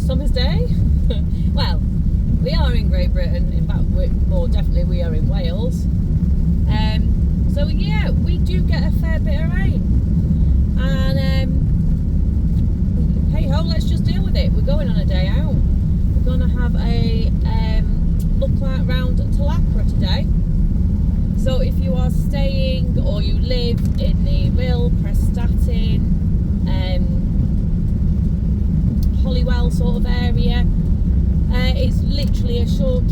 summer's day. Well, we are in Great Britain. In fact, more definitely we are in Wales. So yeah, we do get a fair bit of rain. And hey ho, let's just deal with it. We're going on a day out. We're going to have a look round Talacre today. So if you are staying or you live in the Rhyl, Prestatyn, Holywell sort of area, it's literally a short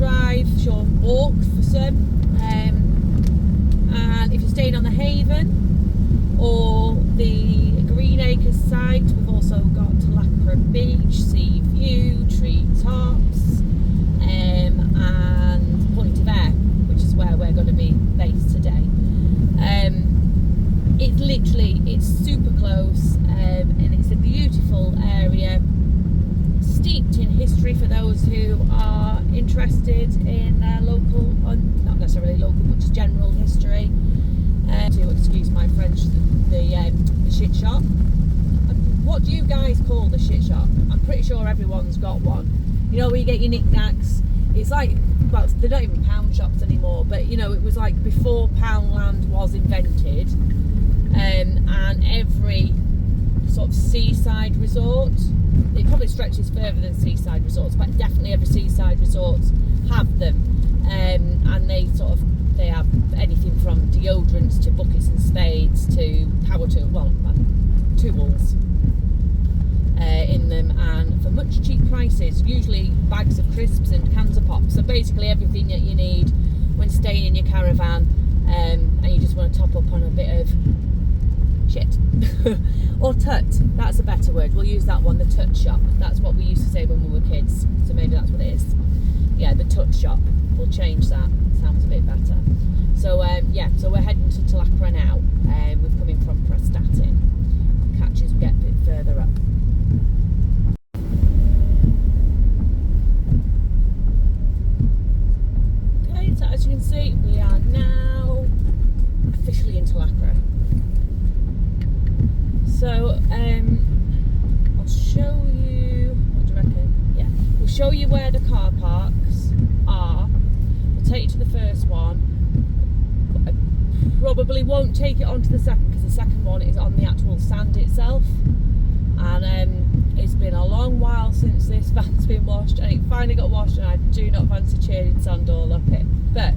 walk for some. And if you're staying on the Haven or the Green Acres site, we've also got Talacre Beach, Sea View, Tree Tops, and Point of Air, which is where we're going to be based today. It's super close, and it's a beautiful area, steeped in history for those who are interested in local, not necessarily local, but just general history. To excuse my French, the shit shop. What do you guys call the shit shop? I'm pretty sure everyone's got one. You know, where you get your knickknacks. It's like, well, they're not even pound shops anymore, but you know, it was like before Poundland was invented, and every sort of seaside resort, it probably stretches further than seaside resorts, but definitely every seaside resort have them, and they have anything from deodorants to buckets and spades to power tools, tools in them, and for much cheap prices, usually bags of crisps and cans of pops. So basically everything that you need when staying in your caravan, and you just want to top up on a bit of shit. Or tut, that's a better word. We'll use that one, the tut shop. That's what we used to say when we were kids, so maybe that's what it is. Yeah, the tut shop. We'll change that. Sounds a bit better. So so we're heading to Talacre now. We've come in from Prestatyn. Catches we get a bit further up. Okay, so as you can see, we are now officially in Talacre. So I'll show you, what do you reckon? Yeah, we'll show you where the car parks are. We'll take you to the first one. I probably won't take it on to the second, because the second one is on the actual sand itself, and it's been a long while since this van's been washed, and it finally got washed, and I do not fancy churning sand all up it, but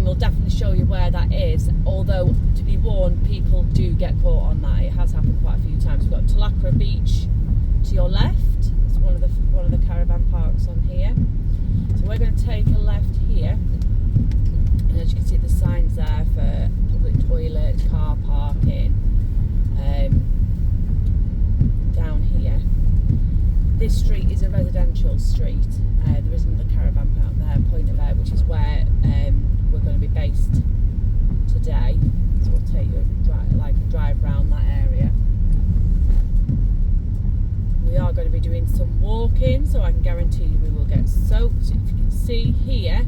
we'll definitely show you where that is, although to be warned, people do get caught on that. It has happened quite a few times. We've got Talacre Beach to your left. It's one of the caravan parks on here. So we're going to take a left here, and as you can see, the signs there for public toilets, car parking. Down here, this street is a residential street. There is another caravan park there, Point of Air, which is where we're going to be based today. So we'll take you a drive around that area. We are going to be doing some walking, so I can guarantee you we will get soaked. If you can see here,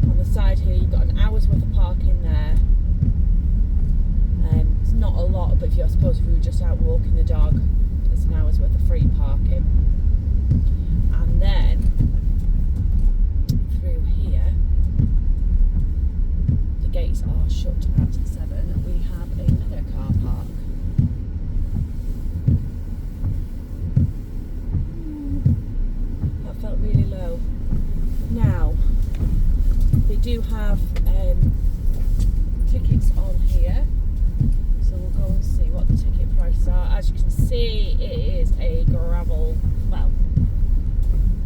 on the side here, you've got an hour's worth of parking there. It's not a lot, but I suppose if we were just out walking the dog, there's an hour's worth of free parking. And then through here, the gates are shut at 7. We have another car park. That felt really low. Now, they do have tickets on here, so we'll go and see what the ticket prices are. As you can see, it is a gravel, well,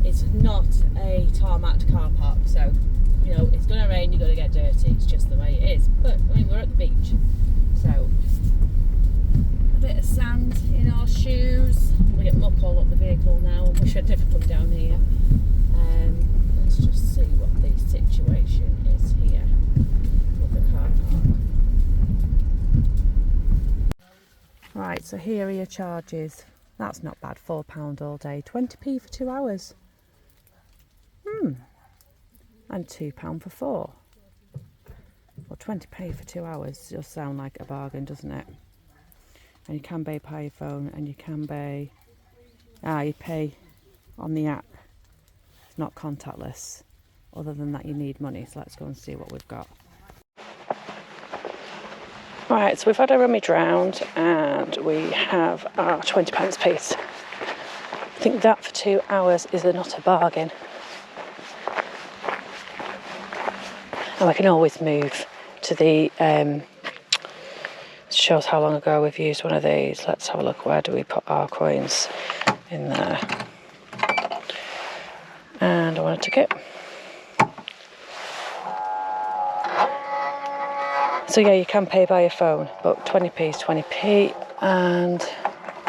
it's not a tarmac car park, so you know, it's going to rain, you're going to get dirty, it's just the way it is. But I mean, we're at the beach, so a bit of sand in our shoes. I'm going to get muck all up the vehicle now, and wish I'd never come down here. Let's just see what the situation is here with the car park. Right, so here are your charges. That's not bad, £4 all day, 20p for 2 hours. And £2 for 4. Well, 20p for 2 hours does sound like a bargain, doesn't it? And you can pay by your phone, and you can pay You pay on the app. It's not contactless. Other than that, you need money. So let's go and see what we've got. Right, so we've had a rummage round and we have our £20 piece. I think that for 2 hours is a not a bargain. And we can always move to the, shows how long ago we've used one of these. Let's have a look, where do we put our coins? In there. And I want a ticket. So yeah, you can pay by your phone, but 20p is 20p. And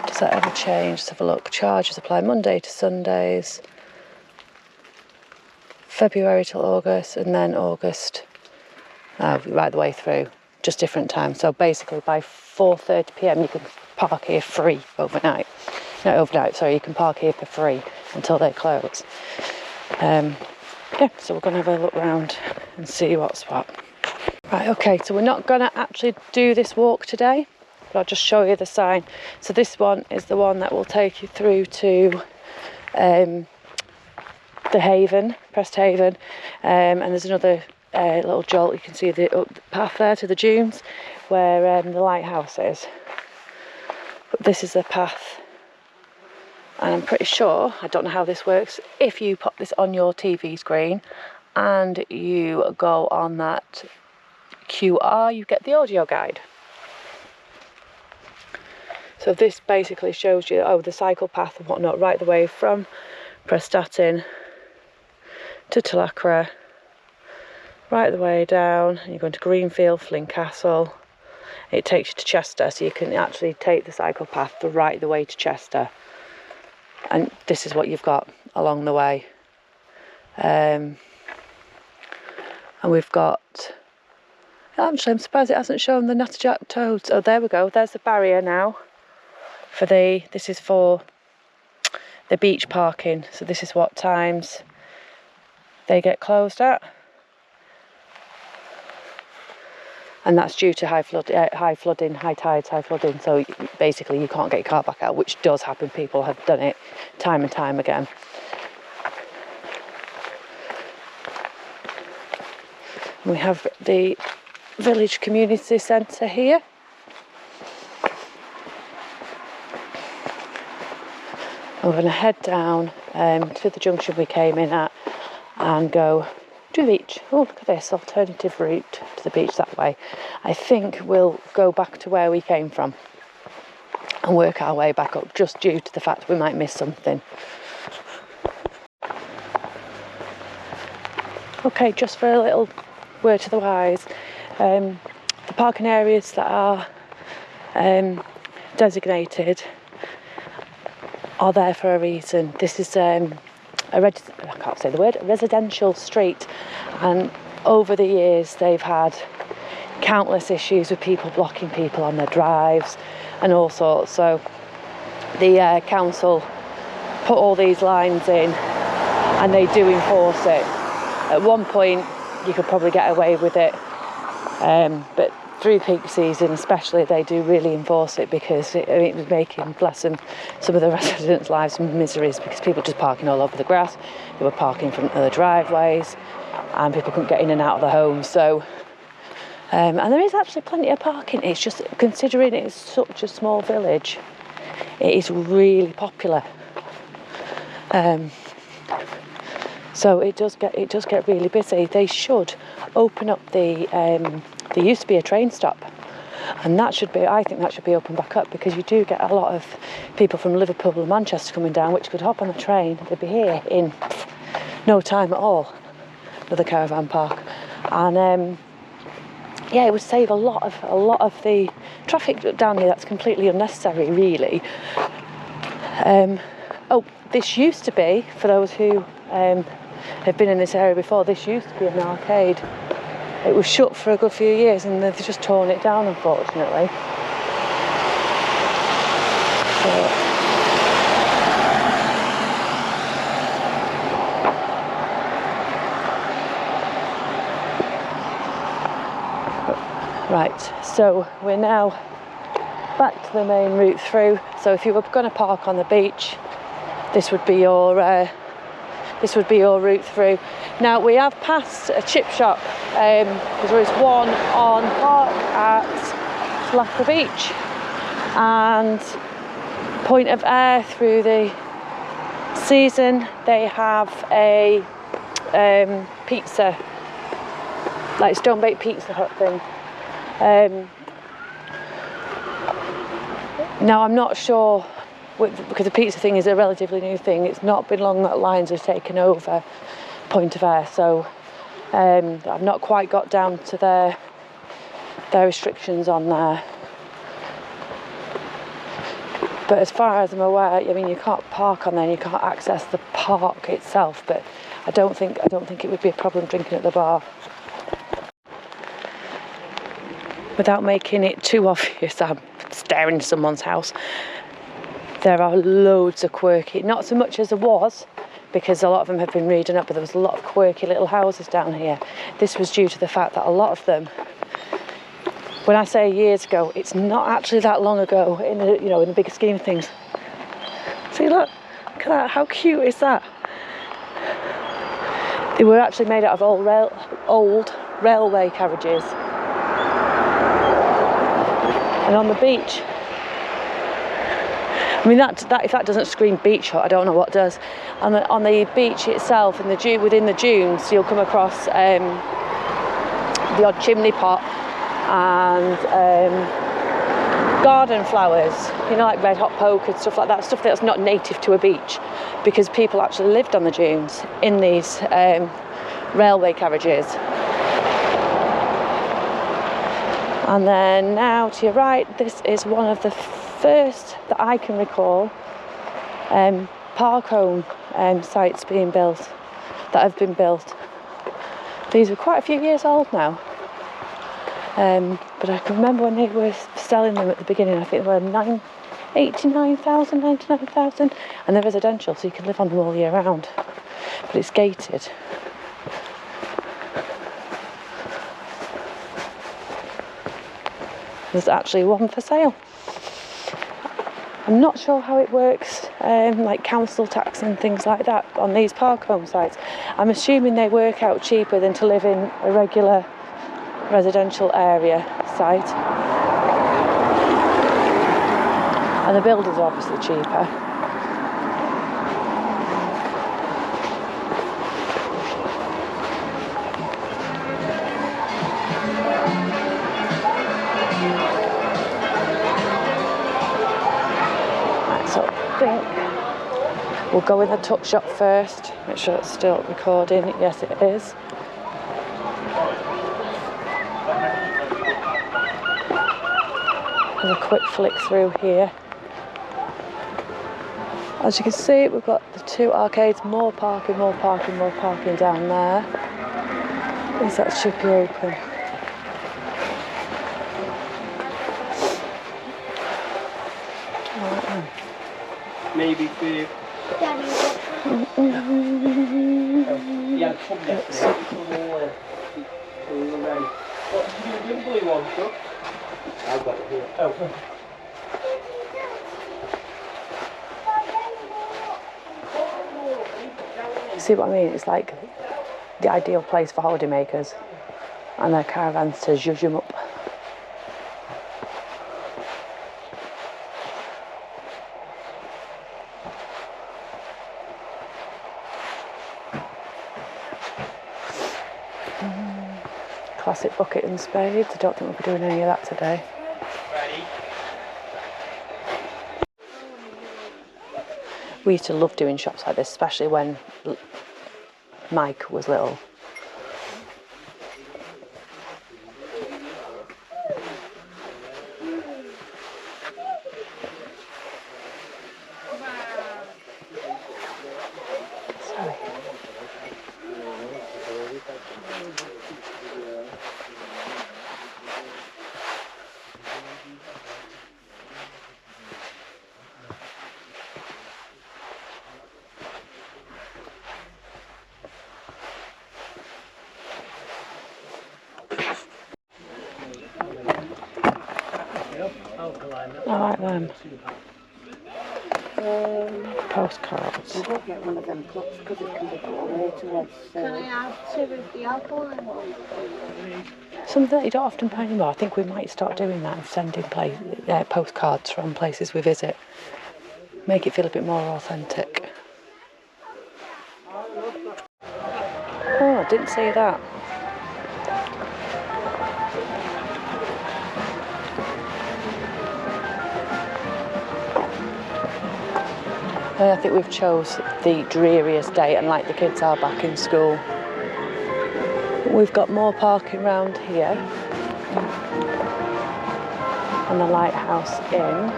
does that ever change? Let's have a look. Charges apply Monday to Sundays, February till August, and then August, right the way through, just different times. So basically by 4:30pm you can park here free overnight. Not overnight, sorry, you can park here for free until they close. Yeah, so we're going to have a look round and see what's what. Right, okay, so we're not going to actually do this walk today, but I'll just show you the sign. So this one is the one that will take you through to the Haven, Prest Haven, and there's another little jolt. You can see the up path there to the dunes where the lighthouse is. But this is the path, and I'm pretty sure, I don't know how this works, if you pop this on your TV screen and you go on that QR, you get the audio guide. So this basically shows you the cycle path and whatnot right the way from Prestatyn to Talacre, right the way down, and you're going to Greenfield, Sandcastle. It takes you to Chester, so you can actually take the cycle path right the way to Chester. And this is what you've got along the way. And we've got, actually I'm surprised it hasn't shown the natterjack toads. Oh, there we go, there's the barrier now for this is for the beach parking. So this is what times they get closed at. And that's due to high flooding, high tides, high flooding. So basically you can't get your car back out, which does happen. People have done it time and time again. We have the village community centre here. I'm going to head down to the junction we came in at and go to the beach. Oh, look at this alternative route to the beach that way. I think we'll go back to where we came from and work our way back up, just due to the fact we might miss something. Okay, just for a little word to the wise, the parking areas that are designated are there for a reason. This is a residential street, and over the years they've had countless issues with people blocking people on their drives and all sorts. So the council put all these lines in and they do enforce it. At one point you could probably get away with it, but through peak season especially they do really enforce it, because it was making, bless them, some of the residents' lives miseries, because people just parking all over the grass, they were parking in front of the driveways, and people couldn't get in and out of the homes. So and there is actually plenty of parking. It's just, considering it's such a small village, it is really popular. So it does get really busy. They should open up there used to be a train stop, and I think that should be opened back up, because you do get a lot of people from Liverpool and Manchester coming down, which could hop on the train. They'd be here in no time at all with the caravan park, and yeah, it would save a lot of the traffic down here. That's completely unnecessary, really. This used to be, for those who have been in this area before, this used to be an arcade. It was shut for a good few years and they've just torn it down, unfortunately. Right, so we're now back to the main route through. So if you were going to park on the beach, this would be your route through. Now we have passed a chip shop because there is one on park at Talacre Beach, and point of air through the season they have a pizza, like stone baked pizza hut thing. Now I'm not sure, because the pizza thing is a relatively new thing. It's not been long that Lions have taken over point of air, so I've not quite got down to their restrictions on there. But as far as I'm aware, I mean, you can't park on there, and you can't access the park itself. But I don't think it would be a problem drinking at the bar. Without making it too obvious, I'm staring into someone's house. There are loads of quirky, not so much as there was, because a lot of them have been redone up, but there was a lot of quirky little houses down here. This was due to the fact that a lot of them, when I say years ago, it's not actually that long ago in the bigger scheme of things. See, look at that, how cute is that? They were actually made out of old railway carriages. And on the beach, I mean, that if that doesn't scream beach hut, I don't know what does. And on the beach itself, within the dunes, you'll come across the odd chimney pot and garden flowers, like red hot poke and stuff like that, stuff that's not native to a beach, because people actually lived on the dunes in these railway carriages. And then now to your right, this is one of the first that I can recall park home sites that have been built. These are quite a few years old now. But I can remember when they were selling them at the beginning. I think they were 89,000, 99,000, and they're residential, so you can live on them all year round. But it's gated. There's actually one for sale. I'm not sure how it works, like council tax and things like that on these park home sites. I'm assuming they work out cheaper than to live in a regular residential area site, and the buildings are obviously cheaper. Right, so I think we'll go in the tuck shop first, make sure it's still recording. Yes, it is. Have a quick flick through here. As you can see, we've got the two arcades, more parking down there. At least that should be open. Right then. Maybe for Daddy. Yeah, come yesterday. What did you do? The blue one, Chuck? I've got it here. Oh. See what I mean? It's like the ideal place for holidaymakers and their caravans to zhuzh them up. Classic bucket and spades. I don't think we'll be doing any of that today. Ready? We used to love doing shops like this, especially when Mike was little. Sorry. All right then. Postcards. I won't get one of them cups because it can be put away to us. Can I have 2 of the alcohol and 1? Something that you don't often find anymore. I think we might start doing that and sending postcards from places we visit. Make it feel a bit more authentic. Oh, I didn't see that. I think we've chose the dreariest day, and like the kids are back in school. We've got more parking around here. And the Lighthouse Inn.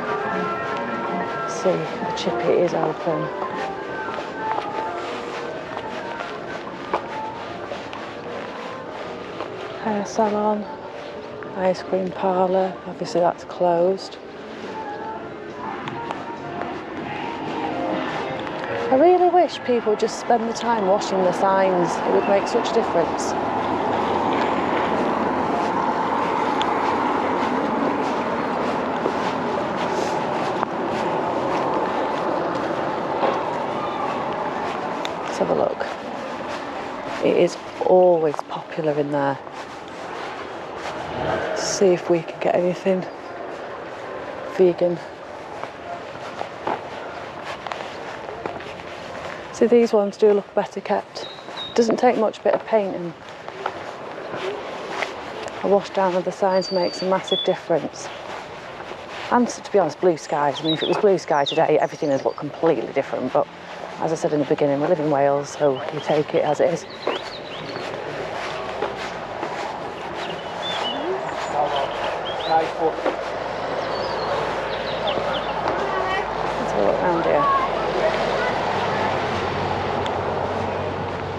See, the chippy is open. Hair salon, ice cream parlour, obviously that's closed. I really wish people would just spend the time washing the signs. It would make such a difference. Let's have a look. It is always popular in there. Let's see if we can get anything vegan. See, these ones do look better kept. Doesn't take much bit of paint and a wash down of the signs makes a massive difference. And to be honest, blue skies. I mean, if it was blue sky today, everything would look completely different. But as I said in the beginning, we live in Wales, so you take it as it is. Let's have a look around here.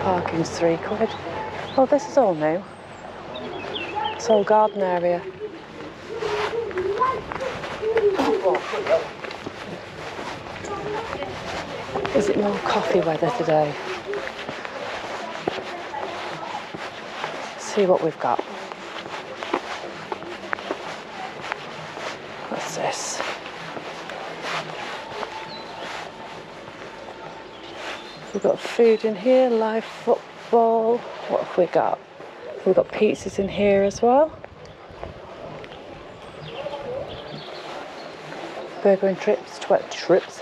Parking's £3. Oh, this is all new. It's all garden area. Is it more coffee weather today? Let's see what we've got. What's this? We've got food in here, live football. What have we got? We've got pizzas in here as well. Burger and chips,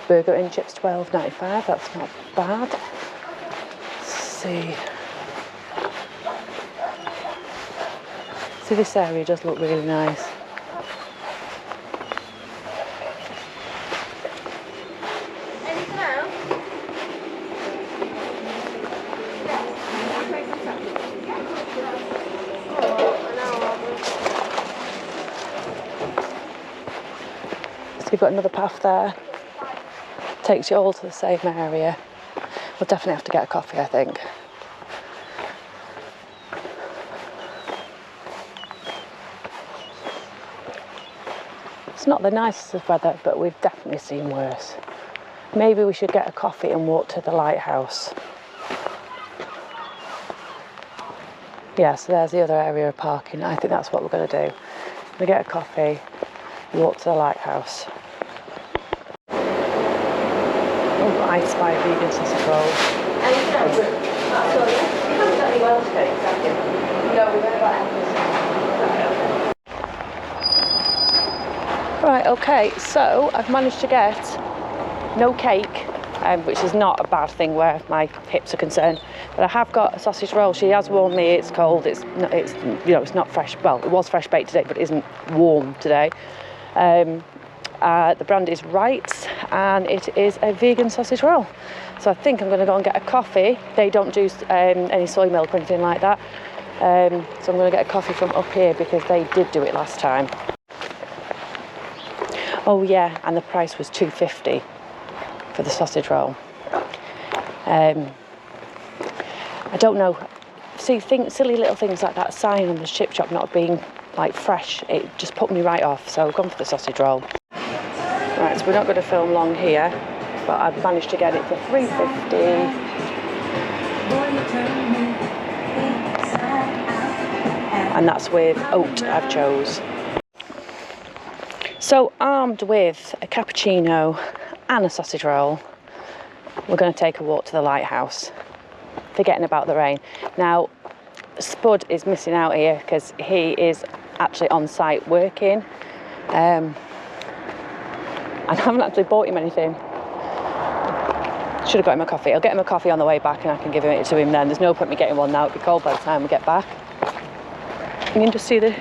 burger and chips, $12.95. That's not bad. Let's see. See, this area does look really nice. You've got another path there, takes you all to the same area. We'll definitely have to get a coffee, I think. It's not the nicest of weather, but we've definitely seen worse. Maybe we should get a coffee and walk to the lighthouse. Yeah, so there's the other area of parking. I think that's what we're going to do. We get a coffee, walk to the lighthouse. Oh, I spy vegan sausage rolls. Right, okay, so I've managed to get no cake, which is not a bad thing where my hips are concerned. But I have got a sausage roll. She has warned me it's cold. It's not fresh. Well, it was fresh baked today, but it isn't warm today. The brand is Wrights, and it is a vegan sausage roll. So I think I'm going to go and get a coffee. They don't do any soy milk or anything like that. So I'm going to get a coffee from up here because they did do it last time. Oh yeah, and the price was $2.50 for the sausage roll. I don't know. See, silly little things like that sign on the chip shop not being like fresh, it just put me right off. So I've gone for the sausage roll. Right, so we're not going to film long here, but I've managed to get it for $3.50. And that's with oat I've chose. So armed with a cappuccino and a sausage roll, we're going to take a walk to the lighthouse, forgetting about the rain. Now, Spud is missing out here because he is actually on site working. I haven't actually bought him anything. Should have got him a coffee. I'll get him a coffee on the way back and I can give it to him then. There's no point me getting one now. It'll be cold by the time we get back. You can just see the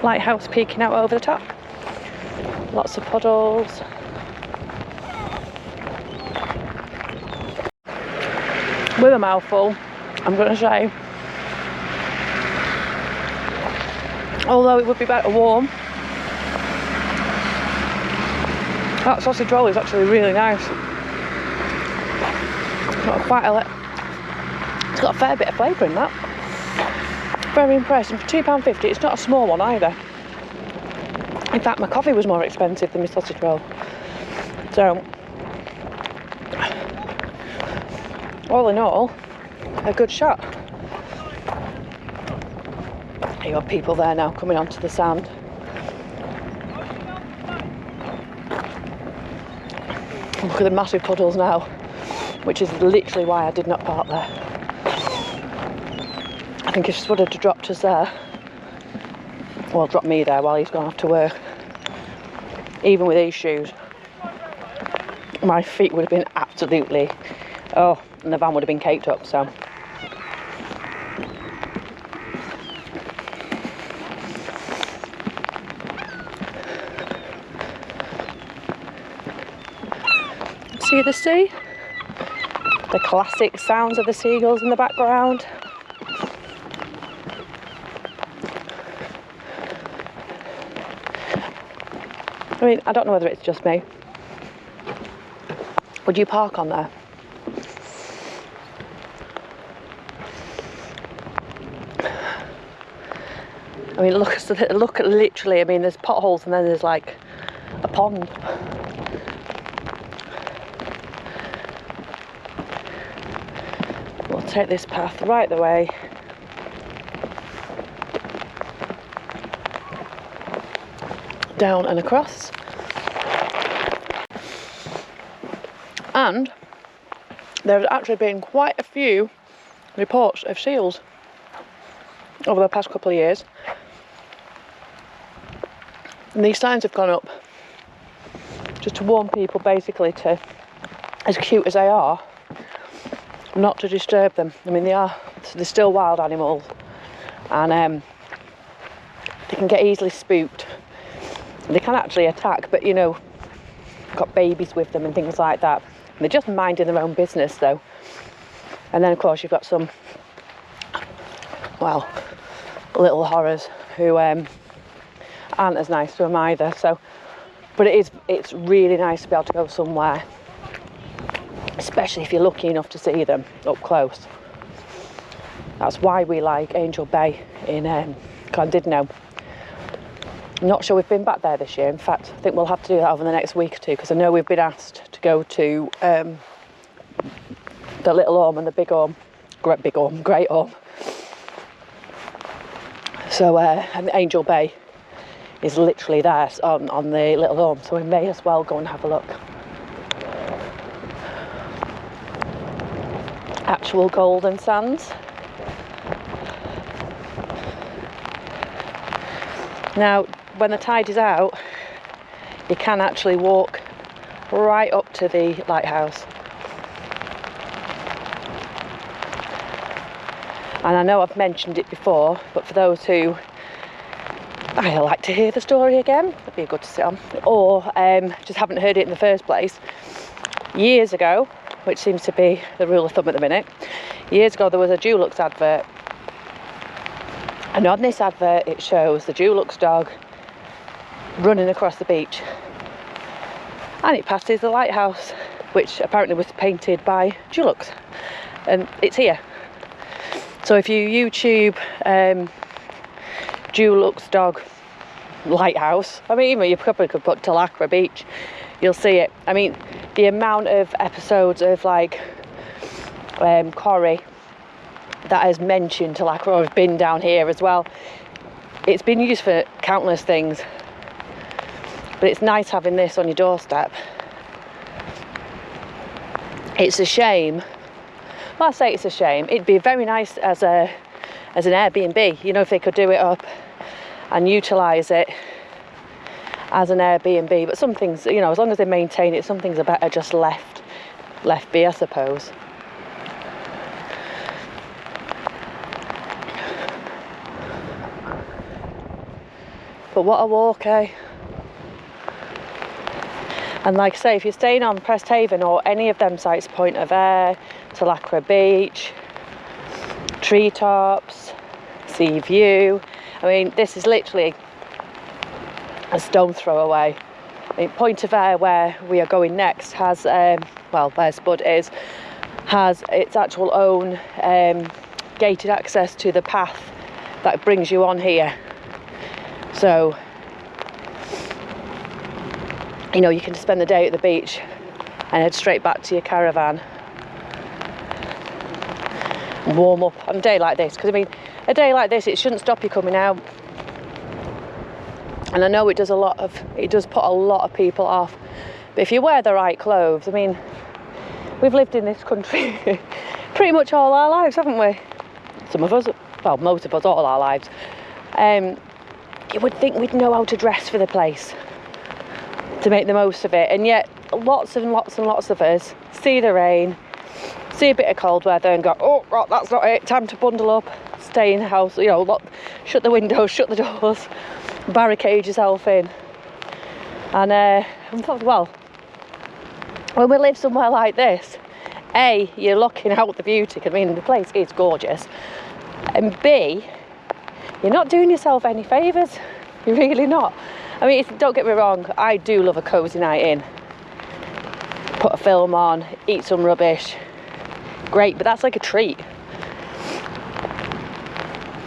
lighthouse peeking out over the top. Lots of puddles. With a mouthful, I'm going to say, although it would be better warm, that sausage roll is actually really nice. It's got a fair bit of flavour in that. Very impressed. And for £2.50, it's not a small one either. In fact, my coffee was more expensive than my sausage roll. So, all in all, a good shot. You got people there now coming onto the sand. Look at the massive puddles now, which is literally why I did not park there. I think if Spud had dropped us there, well, dropped me there while he's gone off to work, even with these shoes, my feet would have been absolutely, and the van would have been caked up, so. See the sea? The classic sounds of the seagulls in the background. I mean, I don't know whether it's just me. Would you park on there? I mean, look at literally, I mean, there's potholes and then there's like a pond. We'll take this path right the way. Down and across. And there has actually been quite a few reports of seals over the past couple of years. And these signs have gone up just to warn people basically to, as cute as they are, not to disturb them. I mean, they're still wild animals and they can get easily spooked. They can actually attack, but you know, got babies with them and things like that. And they're just minding their own business though. And then of course you've got some, well, little horrors who aren't as nice to them either. So, but it's really nice to be able to go somewhere, especially if you're lucky enough to see them up close. That's why we like Angel Bay in Llandudno. I'm not sure we've been back there this year. In fact, I think we'll have to do that over the next week or two because I know we've been asked to go to the Little Orme and the Great Orme. So, and Angel Bay is literally there on the Little Orme, so we may as well go and have a look. Actual golden sands. Now, when the tide is out, you can actually walk right up to the lighthouse. And I know I've mentioned it before, but for those who either like to hear the story again, it'd be good to sit on, or just haven't heard it in the first place, years ago, which seems to be the rule of thumb at the minute, years ago there was a Dulux advert. And on this advert it shows the Dulux dog running across the beach. And it passes the lighthouse, which apparently was painted by Dulux. And it's here. So if you YouTube Dulux dog lighthouse, I mean, even you probably could put Talacre Beach, you'll see it. I mean, the amount of episodes of like Corrie that has mentioned Talacre or has been down here as well, it's been used for countless things, but it's nice having this on your doorstep. It's a shame. Well, I say it's a shame. It'd be very nice as an Airbnb, you know, if they could do it up and utilise it as an Airbnb. But some things, you know, as long as they maintain it, some things are better just left be, I suppose. But what a walk, eh? And like I say, if you're staying on Presthaven or any of them sites, Point of Ayre, Talacre Beach, Treetops, Sea View, I mean, this is literally a stone throw away. I mean, Point of Ayre, where we are going next, has, well, where Spud is, has its actual own gated access to the path that brings you on here. So, you know, you can spend the day at the beach and head straight back to your caravan and warm up on a day like this. Because, I mean, a day like this, it shouldn't stop you coming out. And I know it does put a lot of people off. But if you wear the right clothes, I mean, we've lived in this country pretty much all our lives, haven't we? Some of us, well, most of us, all our lives. You would think we'd know how to dress for the place to make the most of it, and yet lots and lots and lots of us see the rain, see a bit of cold weather and go, oh, right, that's not it, time to bundle up, stay in the house, you know, shut the windows, shut the doors, barricade yourself in. And well, when we live somewhere like this, A, you're looking out the beauty, I mean, the place is gorgeous, and B, you're not doing yourself any favours. You're really not. I mean, don't get me wrong, I do love a cosy night in. Put a film on, eat some rubbish. Great, but that's like a treat.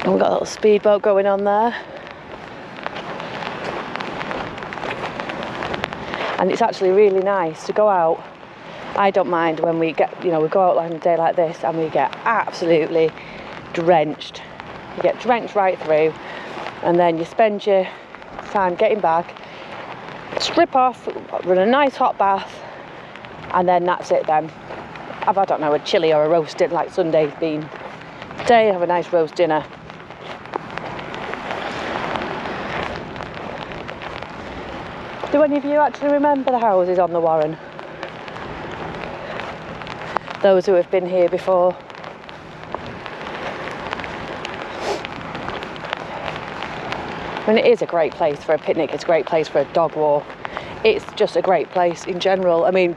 And we've got a little speedboat going on there. And it's actually really nice to go out. I don't mind when we get, you know, we go out on a day like this and we get absolutely drenched. You get drenched right through, and then you spend your time getting back, strip off, run a nice hot bath, and then that's it then. Have, I don't know, a chilli or a roast dinner like Sunday's been. Today, have a nice roast dinner. Do any of you actually remember the houses on the Warren? Those who have been here before. I mean, it is a great place for a picnic, it's a great place for a dog walk. It's just a great place in general. I mean,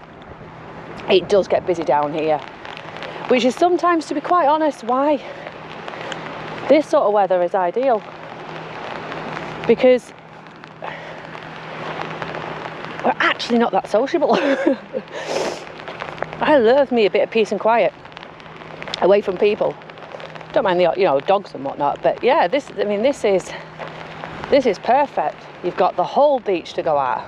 it does get busy down here, which is sometimes, to be quite honest, why this sort of weather is ideal. Because we're actually not that sociable. I love me a bit of peace and quiet, away from people. Don't mind the, you know, dogs and whatnot, but yeah, this is perfect. You've got the whole beach to go at.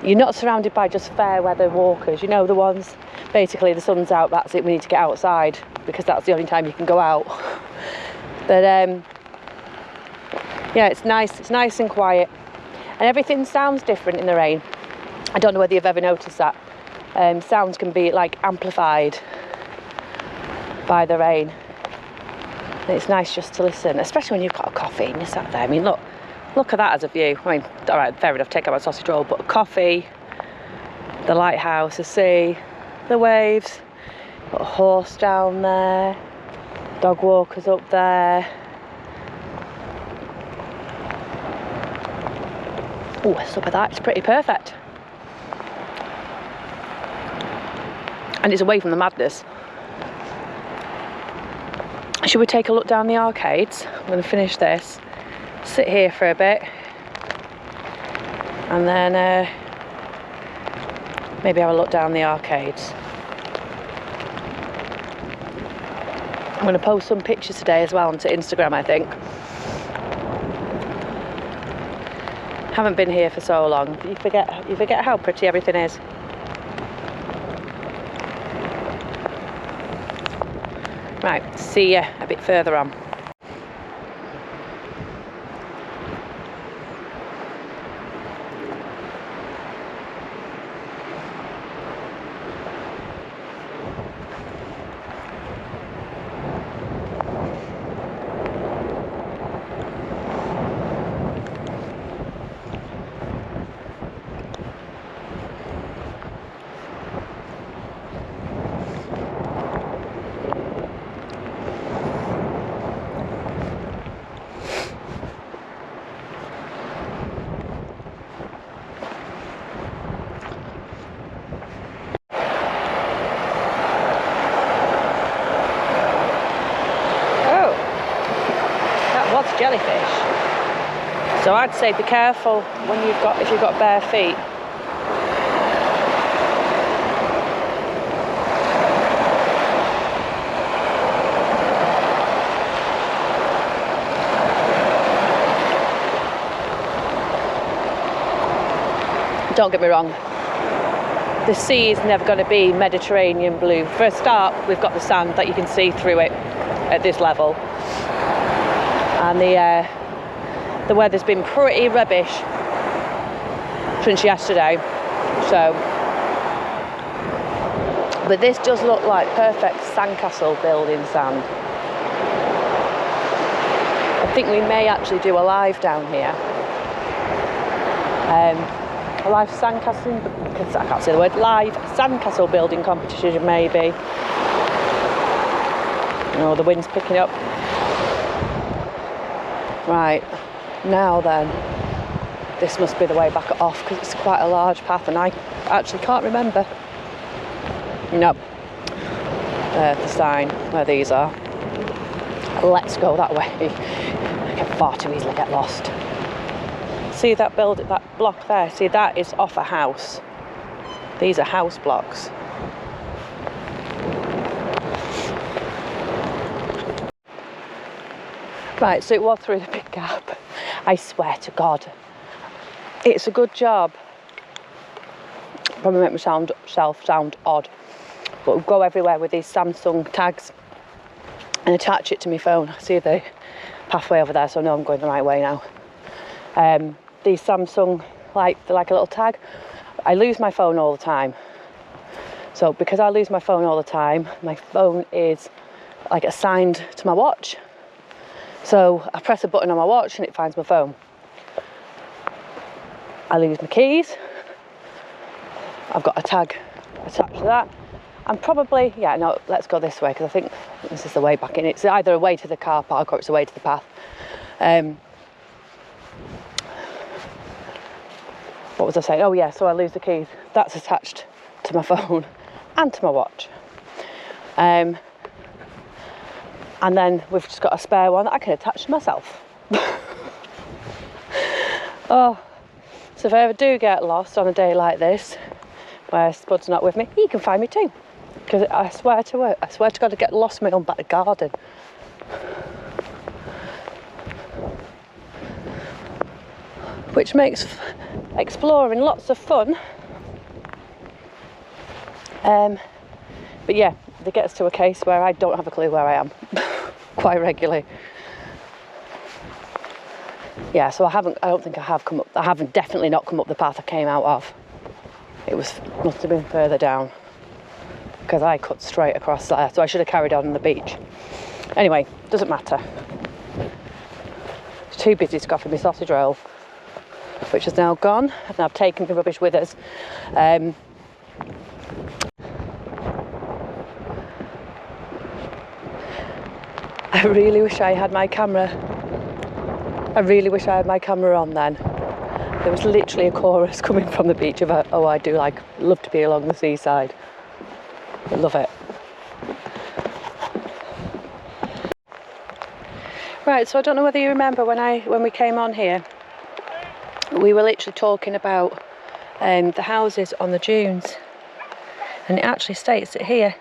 You're not surrounded by just fair weather walkers, you know, the ones, basically the sun's out, that's it, we need to get outside because that's the only time you can go out. But yeah, it's nice and quiet, and everything sounds different in the rain. I don't know whether you've ever noticed that. Sounds can be like amplified by the rain. And it's nice just to listen, especially when you've got a coffee and you're sat there. I mean, look at that as a view. I mean, all right, fair enough, take out my sausage roll, but a coffee, the lighthouse, the sea, the waves, got a horse down there, dog walkers up there. Oh, look at that, it's pretty perfect. And it's away from the madness. Should we take a look down the arcades? I'm going to finish this, sit here for a bit, and then maybe have a look down the arcades. I'm going to post some pictures today as well onto Instagram, I think. Haven't been here for so long. You forget how pretty everything is. Right, see you a bit further on. So I'd say be careful when if you've got bare feet. Don't get me wrong, the sea is never going to be Mediterranean blue. For a start, we've got the sand that you can see through it at this level, and the weather's been pretty rubbish since yesterday. So, but this does look like perfect Sandcastle building sand. I think we may actually do a live down here. A live sandcastle, because I can't say the word, live sandcastle building competition maybe. Oh, the wind's picking up. Right, now then, this must be the way back off because it's quite a large path and I actually can't remember. No, there's the sign where these are. Let's go that way. I can far too easily get lost. See that that block there? See, that is off a house. These are house blocks. Right, so it was through the big gap. I swear to God, it's a good job. Probably make myself sound odd, but we'll go everywhere with these Samsung tags and attach it to my phone. See the pathway over there, so I know I'm going the right way now. These Samsung, they're like a little tag. I lose my phone all the time. So because I lose my phone all the time, my phone is like assigned to my watch. So I press a button on my watch and it finds my phone. I lose my keys. I've got a tag attached to that. I'm probably, let's go this way because I think this is the way back in. It's either a way to the car park or it's a way to the path. What was I saying? Oh yeah, so I lose the keys. That's attached to my phone and to my watch. And then we've just got a spare one that I can attach to myself. Oh, so if I ever do get lost on a day like this, where Spud's not with me, he can find me too. Because I swear to God, I get lost in my own back garden. Which makes exploring lots of fun. But yeah, it gets to a case where I don't have a clue where I am quite regularly. Yeah, so I haven't definitely not come up the path I came out of. It must have been further down because I cut straight across there, so I should have carried on the beach. Anyway, doesn't matter. It's too busy to go for my sausage roll, which is now gone, and I've taken the rubbish with us. I really wish I had my camera. I really wish I had my camera on then. There was literally a chorus coming from the beach of, oh, I do love to be along the seaside. I love it. Right, so I don't know whether you remember when we came on here, we were literally talking about the houses on the dunes, and it actually states it here.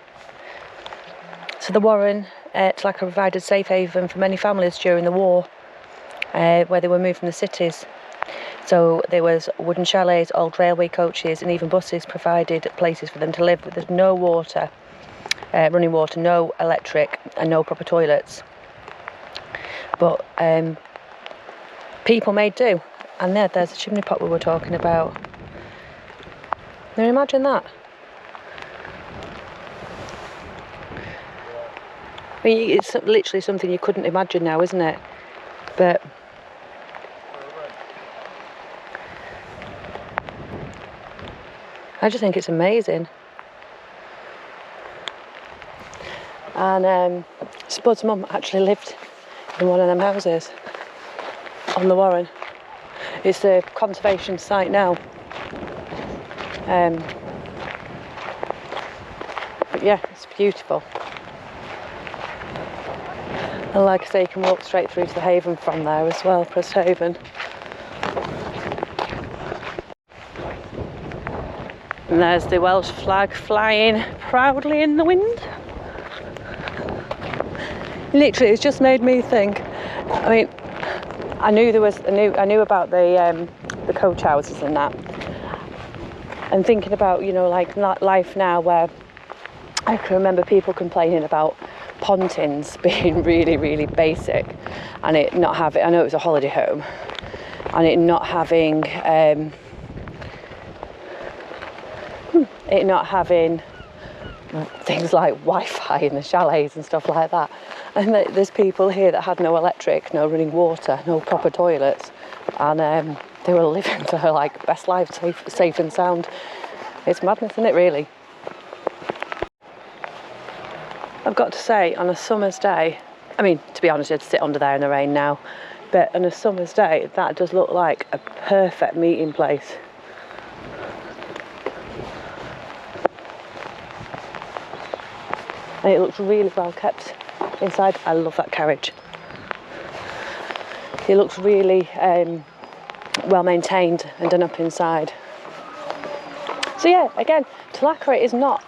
So the Warren, Talacre provided safe haven for many families during the war, where they were moved from the cities. So there was wooden chalets, old railway coaches, and even buses provided places for them to live. But there's no water, running water, no electric, and no proper toilets. But people made do. And there's the chimney pot we were talking about. Now imagine that. I mean, it's literally something you couldn't imagine now, isn't it? But I just think it's amazing. And Spud's mum actually lived in one of them houses on the Warren. It's a conservation site now. But yeah, it's beautiful. And like I say, you can walk straight through to the haven from there as well, Press Haven. And there's the Welsh flag flying proudly in the wind. Literally, it's just made me think. I mean, I knew about the coach houses and that, and thinking about, you know, like life now, where I can remember people complaining about pontins being really, really basic, and it not having. I know it was a holiday home, and it not having things like Wi-Fi in the chalets and stuff like that. And there's people here that had no electric, no running water, no proper toilets, and they were living their like best life, safe and sound. It's madness, isn't it, really? I've got to say, on a summer's day, I mean, to be honest, I'd sit under there in the rain now, but on a summer's day, that does look like a perfect meeting place. And it looks really well kept inside. I love that carriage. It looks really well maintained and done up inside. So yeah, again, Talacre it's not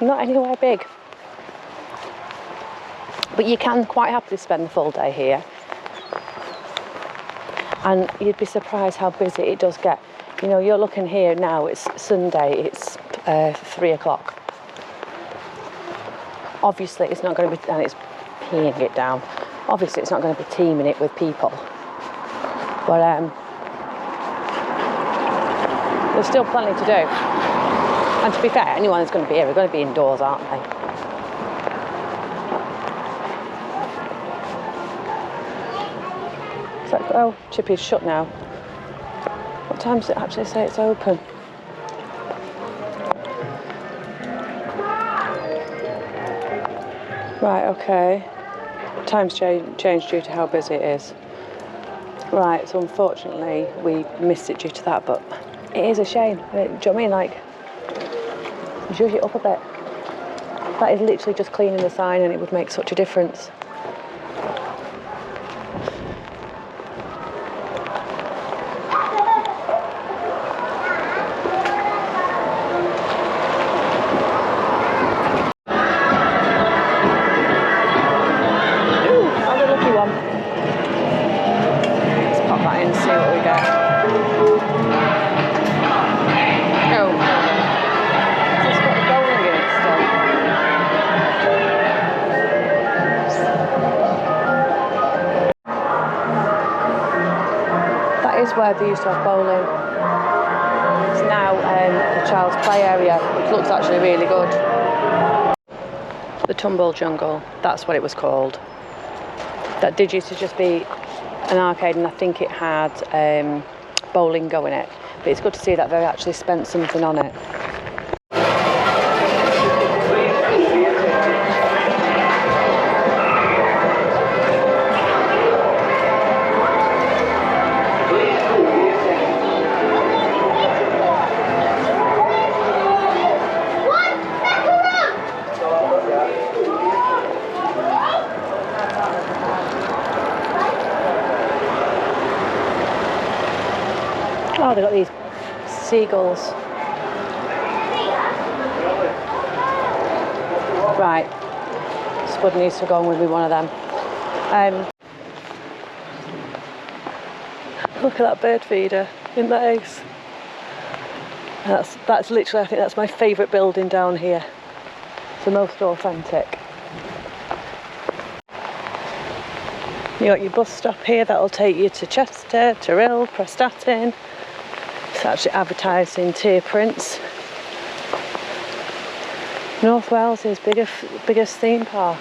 anywhere big, but you can quite happily spend the full day here, and you'd be surprised how busy it does get. You know, you're looking here now, it's Sunday, it's 3 o'clock. Obviously it's not going to be, and it's peeing it down, obviously it's not going to be teeming it with people, but there's still plenty to do. And to be fair, anyone that's going to be here are going to be indoors, aren't they? It's like, oh, Chippy's shut now. What time does it actually say it's open? Right, okay. Time's changed due to how busy it is. Right, so unfortunately we missed it due to that, but it is a shame. Do you know what I mean? Like, zhuzh it up a bit. That is literally just cleaning the sign, and it would make such a difference. Where they used to have bowling. It's now the child's play area, which looks actually really good. The Tumble Jungle, that's what it was called. That did used to just be an arcade, and I think it had bowling go in it. But it's good to see that they've actually spent something on it. Oh, they've got these seagulls. Right, Spud needs to go on with me one of them. Look at that bird feeder in the ace. That's literally, I think that's my favourite building down here. It's the most authentic. You got your bus stop here that'll take you to Chester, Tyrrell, Prestatyn. It's actually advertised in tier prints. North Wales' biggest theme park.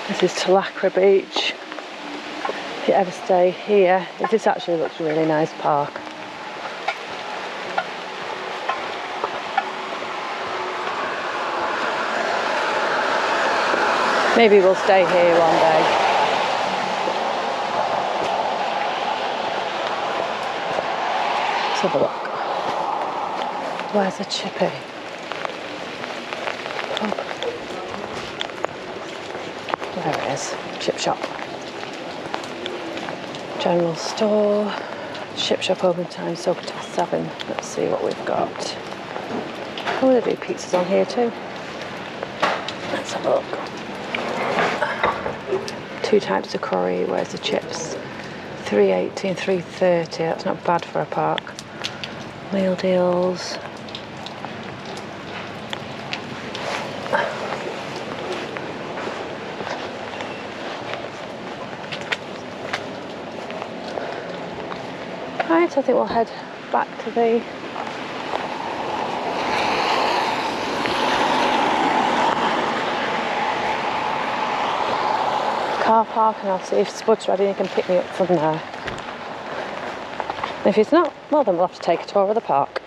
This is Talacre Beach. If you ever stay here, this actually looks a really nice park. Maybe we'll stay here one day. Let's have a look. Where's the Chippy? Pub. There it is, chip shop. General store. Ship shop open time, so open till 7. Let's see what we've got. Oh, they do pizzas on here too. Let's have a look. 2 types of curry. Where's the chips? $3.80 and $3.30. That's not bad for a park. Meal deals. Right, I think we'll head back to the car park and I'll see if Spud's ready and he can pick me up from there. If he's not, well then we'll have to take a tour of the park.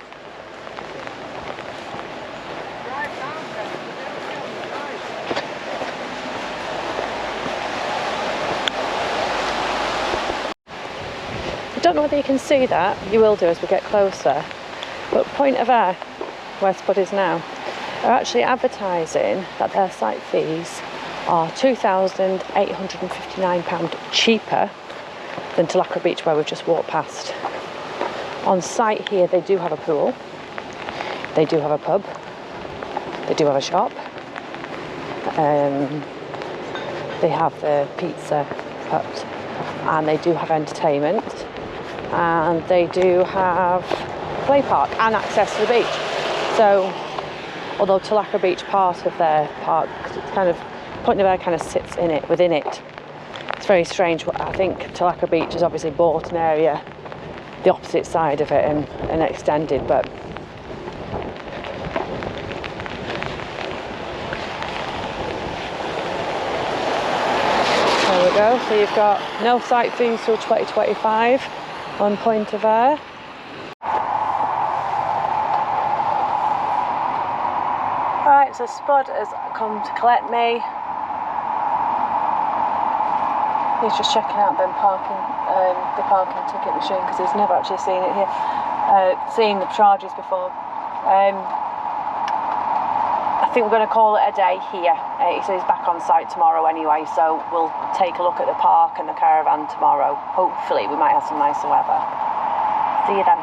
I don't know whether you can see that, you will do as we get closer, but Point of Air, where Spud is now, are actually advertising that their site fees are £2,859 cheaper than Talacre Beach, where we've just walked past. On site here they do have a pool, they do have a pub, they do have a shop, they have the pizza hut, and they do have entertainment, and they do have play park and access to the beach. So although Talacre Beach part of their park, it's kind of Point of Air kind of sits in it, within it. It's very strange. I think Talacre Beach has obviously bought an area, the opposite side of it, and extended, but there we go. So you've got no site fees till 2025 on Point of Air. Right, so Spud has come to collect me. He's just checking out the parking ticket machine because he's never actually seen it here, seen the charges before. I think we're going to call it a day here. He says he's back on site tomorrow anyway, so we'll take a look at the park and the caravan tomorrow. Hopefully we might have some nicer weather. See you then.